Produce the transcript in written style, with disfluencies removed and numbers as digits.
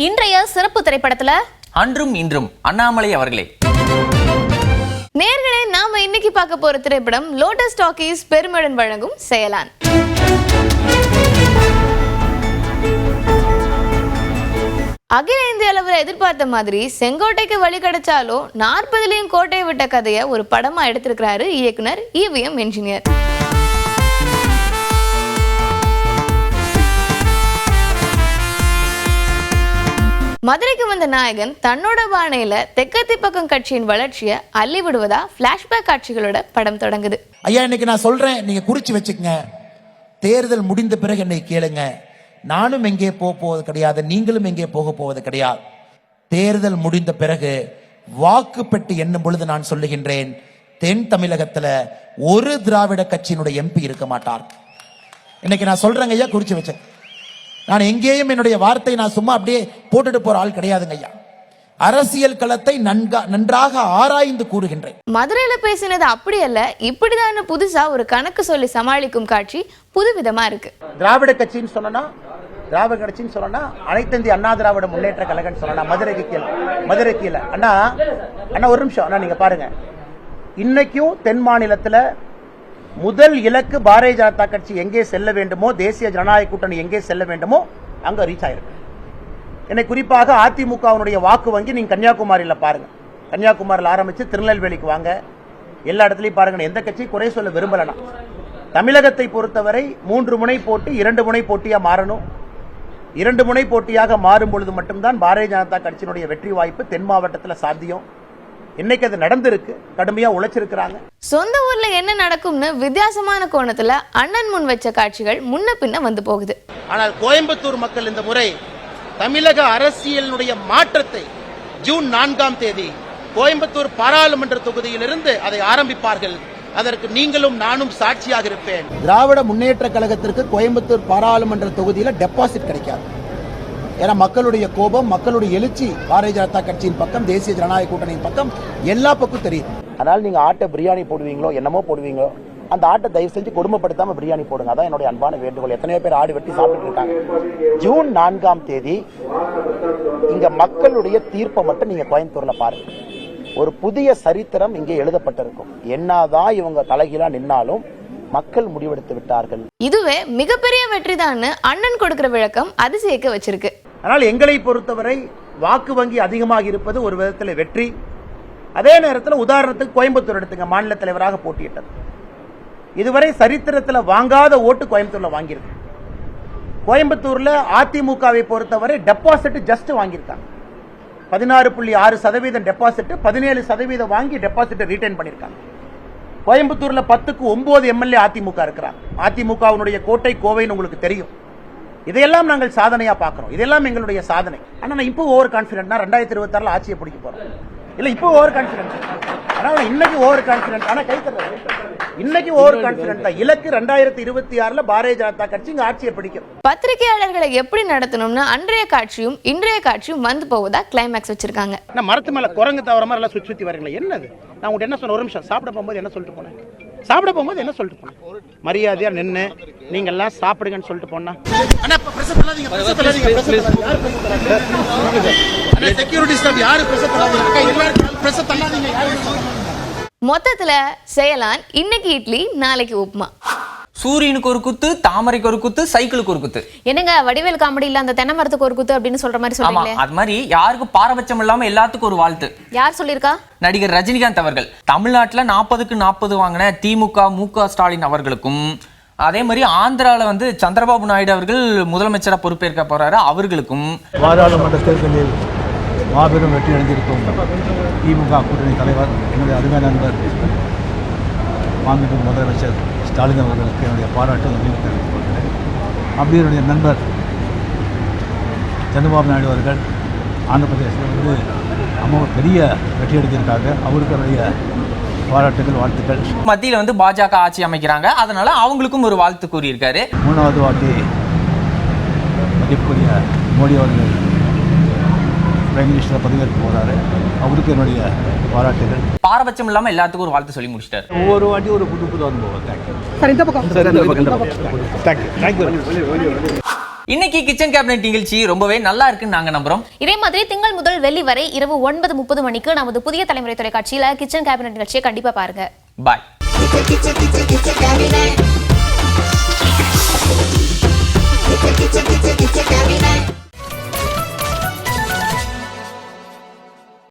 இன்றைய சிறப்பு திரைப்படத்துல அன்றும் இன்றும் அண்ணாமலை அவர்களே. நேர்களே, நாம இன்னைக்கு பார்க்க போற திரைப்படம் லோட்டஸ் டாக்கீஸ் பெருமையுடன் வழங்கும் செயலான். அகில இந்திய அளவில் எதிர்பார்த்த மாதிரி செங்கோட்டைக்கு வழி கிடைச்சாலும் 40லயும் கோட்டையை விட்ட கதையை ஒரு படமா எடுத்திருக்கிறாரு இயக்குனர் EVM என்ஜினியர். மதுரைக்கு வந்த நாயகன் தன்னோட பாணையில தெற்கத்தி பக்கம் கட்சியின் வளர்ச்சியை அள்ளி விடுவதா பிளாஷ்பேக் காட்சிகளோட படம் தொடங்குது. ஐயா, இன்னைக்கு நான் சொல்றேன், நீங்க குறிச்சு வச்சுக்கங்க. தேர்தல் முடிந்த பிறகு என்னை கேளுங்க. நானும் எங்கே போவது கிடையாது, நீங்களும் எங்கே போக போவது கிடையாது. தேர்தல் முடிந்த பிறகு வாக்கு பெட்டி எண்ணும் பொழுது நான் சொல்லுகின்றேன், தென் தமிழகத்துல ஒரு திராவிட கட்சியினுடைய MP இருக்க மாட்டார். இன்னைக்கு நான் சொல்றேங்க ஐயா, குறிச்சு வச்சேன். நான் எங்கேயும் என்னுடைய வார்த்தை நான் சும்மா அப்படியே போட்டுட்டு போற ஆள் கிடையாதுங்க ஐயா. அரசியல் களத்தை நன்றாக ஆராய்ந்து கூறுகின்றேன். மதுரையில பேசினது அப்படி அல்ல, இப்படிதான் புதுசா ஒரு கணக்கு சொல்லி சமாளிக்கும் காட்சி புதுவிதமா இருக்கு. திராவிட கட்சின்னு சொன்னா, திராவிட கட்சின்னு சொன்னா அனைத்து இந்திய அண்ணா திராவிட முன்னேற்ற கழகம் சொல்லலாம். மதுரை கீழே அண்ணா ஒரு நிமிஷம் அண்ணா, நீங்க பாருங்க, இன்னைக்கும் தென் மாநிலத்துல முதல் இலக்கு பாரதிய ஜனதா கட்சி எங்கே செல்ல வேண்டுமோ, தேசிய ஜனநாயக கூட்டணி எங்கே செல்ல வேண்டுமோ அங்க ரீச் ஆயிருக்கு. என்னை குறிப்பாக அதிமுகவினுடைய வாக்கு வங்கி நீங்க கன்னியாகுமரியில பாருங்க. கன்னியாகுமரியில் ஆரம்பிச்சு திருநெல்வேலிக்கு வாங்க, எல்லா இடத்துலயும் பாருங்க. எந்த கட்சி குறை சொல்ல விரும்பலனா, தமிழகத்தை பொறுத்தவரை 3 முனை போட்டி 2 முனை போட்டியா மாறணும். 2 முனை போட்டியாக மாறும் பொழுது மட்டும்தான் பாரதிய ஜனதா கட்சியினுடைய வெற்றி வாய்ப்பு தென் மாவட்டத்தில் சாத்தியம். இன்னைக்கு அது நடந்திருக்கு, கடுமையா உழைச்சிருக்கிறாங்க. சொந்த ஊர்ல என்ன நடக்கும்னு வித்தியாசமான கோணத்துல அண்ணன் முன் வச்ச காட்சிகள் முன்ன பின்ன வந்து போகுது. ஆனால் கோயம்புத்தூர் மக்கள் இந்த முறை தமிழக அரசியலினுடைய மாற்றத்தை ஜூன் 4ஆம் தேதி கோயம்புத்தூர் பாராளுமன்ற தொகுதியிலிருந்து அதை ஆரம்பிப்பார்கள். அதற்கு நீங்களும் நானும் சாட்சியாக இருப்பேன். திராவிட முன்னேற்ற கழகத்திற்கு கோயம்புத்தூர் பாராளுமன்ற தொகுதியில டெபாசிட் கிடைக்காது. ஏன்னா மக்களுடைய கோபம், மக்களுடைய எழுச்சி பாரதிய ஜனதா கட்சியின் பக்கம், தேசிய ஜனநாயக கூட்டணியின் பக்கம் எல்லா பக்கம் தெரியும். அதனால நீங்க ஆட்டை பிரியாணி போடுவீங்களோ என்னமோ போடுவீங்களோ, அந்த ஆட்டை தயவு செஞ்சு கொடுமைப்படுத்தாம பிரியாணி போடுங்க. அதான் என்னுடைய அன்பான வேண்டுகோள். எத்தனையோ பேர் ஆடு வெட்டி சாப்பிட்டு இருக்காங்க. ஜூன் 4ஆம் தேதி இங்க மக்களுடைய தீர்ப்பை மட்டும் நீங்க கோயம்புத்தூர்ல பாருங்க. ஒரு புதிய சரித்திரம் இங்கே எழுதப்பட்டிருக்கும். என்னதான் இவங்க தலைகீழா நின்னாலும் மக்கள் முடிவெடுத்து விட்டார்கள். இதுவே மிகப்பெரிய வெற்றிதான் அண்ணன் கொடுக்கிற விளக்கம் அதிசயிக்க வச்சிருக்கு. ஆனால் எங்களை பொறுத்தவரை வாக்கு வங்கி அதிகமாக இருப்பது ஒரு விதத்தில் வெற்றி. அதே நேரத்தில் உதாரணத்துக்கு கோயம்புத்தூர் எடுத்துங்க, மாநில தலைவராக போட்டியிட்டது. இதுவரை சரித்திரத்தில் வாங்காத ஓட்டு கோயம்புத்தூர்ல வாங்கியிருக்கு. கோயம்புத்தூர்ல அதிமுகவை பொறுத்தவரை டெபாசிட் ஜஸ்ட் வாங்கியிருக்காங்க. 16.6% டெபாசிட், 17% வாங்கி டெபாசிட் ரீடைன் பண்ணிருக்காங்க. கோயம்புத்தூர்ல 10க்கு 9 MLA அதிமுக இருக்கிறாங்க. அதிமுகவினுடைய கோட்டை கோவைன்னு உங்களுக்கு தெரியும். இதையெல்லாம் நாங்கள் சாதனையா பார்க்கிறோம். இதெல்லாம் எங்களுடைய சாதனை. ஆனா நான் இப்போ ஓவர் கான்பிடன்ட், 2026 ஆட்சியை பிடிக்க போறோம். இல்ல இப்போ ஓவர் கான்பிடன்ட், ஆனா இன்னைக்கு ஓவர் கான்பிடன்ட். ஆனா கை தர்றேன், இன்னைக்கு ஓவர் கான்பிடன்ட் தான். இலக்கு 2026 பாரதிய ஜனதா கட்சி இங்க ஆட்சியை பிடிக்கும். பத்திரிகையாளர்களை எப்படி நடத்தணும்னு அன்றைய காட்சியும் இன்றைய காட்சியும் வந்து போவதா கிளைமேக்ஸ் வச்சிருக்காங்க. நான் மரத்து மேல குரங்கு தவற மாதிரி எல்லாம் சுத்தி வரீங்களா? என்னது? நான் உங்கள்கிட்ட என்ன சொன்ன, ஒரு நிமிஷம் சாப்பிட போகும்போது என்ன சொல்லிட்டு போனேன்? சாப்பிட போகும்போது என்ன சொல்லிட்டு போனேன்? மரியாதையா நின்று நீங்க எல்லாம் சாப்பிடுங்கன்னு சொல்லிட்டு போனா. மொத்தத்துல செயலான் இன்னைக்கு இட்லி நாளைக்கு உப்புமா. சூரியனுக்கு ஒரு குத்து, தாமரைக்கு ஒரு குத்து, சைக்கிளுக்கு ஒரு குத்து. என்னங்க வடிவேல் காமெடி இல்ல அந்த தென்னை மரத்துக்கு ஒரு குத்து அப்படின்னு சொல்ற மாதிரி சொல்றீங்களே? அது மாதிரி யாருக்கும் பாரபட்சம் இல்லாம எல்லாத்துக்கும் ஒரு வாழ்த்து. யார் சொல்லிருக்கா? நடிகர் ரஜினிகாந்த் அவர்கள் தமிழ்நாட்டுல 40க்கு 40 வாங்கின திமுக மு.க. ஸ்டாலின் அவர்களுக்கும், அதே மாதிரி ஆந்திரால சந்திரபாபு நாயுடு அவர்கள் முதலமைச்சரா பொறுப்பேற்க போறாரு அவர்களுக்கும், பாராளுமன்ற தேர்தலில் மாபெரும் வெற்றி அடைந்திருக்கும் திமுக கூட்டணி தலைவர் என்னுடைய அருமை நண்பர் மாண்புமிகு முதலமைச்சர் ஸ்டாலின் அவர்களுக்கு என்னுடைய பாராட்டு நன்றி தெரிவித்துக் கொள்கிறேன். அப்படி என்னுடைய நண்பர் சந்திரபாபு நாயுடு அவர்கள் ஆந்திர பிரதேசத்தில் பெரிய வெற்றி அடைஞ்சிருக்காங்க. அவருக்கு என்னுடைய பாராட்டுகள், வாழ்த்துக்கள். மத்தியில் பாஜக ஆட்சி அமைக்கிறாங்க, அதனால அவங்களுக்கும் ஒரு வாழ்த்து கூறியிருக்காரு. 3வது வாட்டி மதிப்புக்குரிய மோடி அவர்கள் பிரைம் மினிஸ்டர் பதவியேற்க போகிறாரு. அவருக்கு என்னுடைய பாராட்டுகள். பாரபட்சம் இல்லாம எல்லாத்துக்கும் ஒரு வாழ்த்து சொல்லி முடிச்சிட்டாரு. ஒவ்வொரு வாட்டி ஒரு புது புது அனுபவம். தேங்க்யூ. இன்னைக்கு கிச்சன் கேபினெட் நிகழ்ச்சி ரொம்பவே நல்லா இருக்குன்னு நாங்க நம்புறோம். இதே மாதிரி திங்கள் முதல் வெள்ளி வரை இரவு 9:30 மணிக்கு நமது புதிய தலைமுறை தொலைக்காட்சியில கிச்சன் கேபினெட் நிகழ்ச்சியை கண்டிப்பா பாருங்க. பாய்.